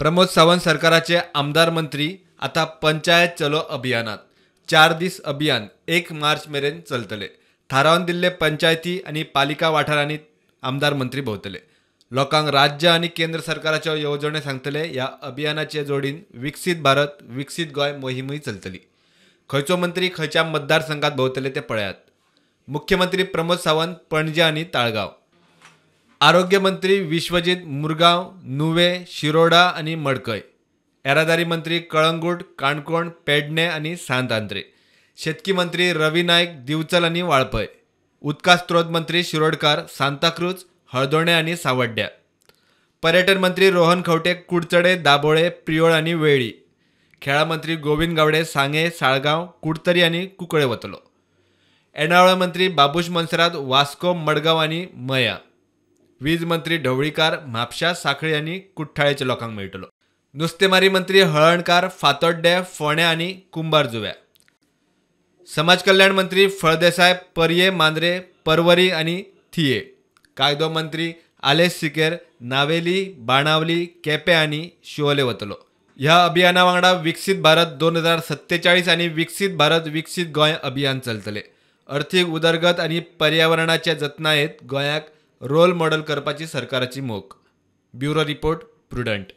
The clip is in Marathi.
प्रमोद सावंत सरकाराचे आमदार मंत्री आता पंचायत चलो अभियानात 4 दीस अभियान 1 मार्च मेरेन चलतले। थारावन दिल्ले पंचायती आणि पालिका वाठारांनी आमदार मंत्री भोंवतले। लोकांक राज्य आणि केंद्र सरकाराच्यो येवजण्यो सांगतले। या अभियानाचे जोडीन विकसित भारत विकसित गोय मोहीमूय चलतली। खंयचो मंत्री खंयच्या मतदारसंघात भोंवतले ते पळयात। मुख्यमंत्री प्रमोद सावंत पणजी आणि ताळगाव, आरोग्य मंत्री विश्वजीत मुरगांव, नुवे, शिरोडा आणि मडकय, येरादारी मंत्री कळंगूट, काणकोण, पेडणे आणि सांत आंद्रे, शेतकी मंत्री रवी नायक, दिवचल आणि वाळपय, उदका स्त्रोत मंत्री शिरोडकार, सांताक्रूज, हळदोणे आणि सावड्ड्या, पर्यटन मंत्री रोहन खंवटे, कुडचडे, दाबोळे, प्रियोळ आणि वेळी, खेळा मंत्री गोविंद गावडे सांगे, साळगांव, कुडतरी आणि कुंकळे वतलो। येणावळ मंत्री बाबूश मनसरात वास्को, मडगांव आणि मया, वीज मंत्री ढवळीकार, म्हापशा, साखळी आणि कुठ्ठाळेच्या लोकांक मेळटलो। नुस्तेमारी मंत्री हळणकार, फातोड्डे, फोण्या आणि कुंभार जुव्या, समाज कल्याण मंत्री फळदेसाय, परये, मांद्रे, परवरी आणि थिये, कायदो मंत्री आलेस सिकेर, नावेली, बाणावली, केपे आणि शिवोले वतलो। ह्या अभियाना वांगडा विकसित भारत 2047 आणि विकसित भारत विकसित गोंय अभियान चलतले। अर्थीक उदरगत आणि पर्यावरणाच्या जतनायेत गोंयाक रोल मॉडेल करपाची सरकाराची मोख। Bureau report, prudent.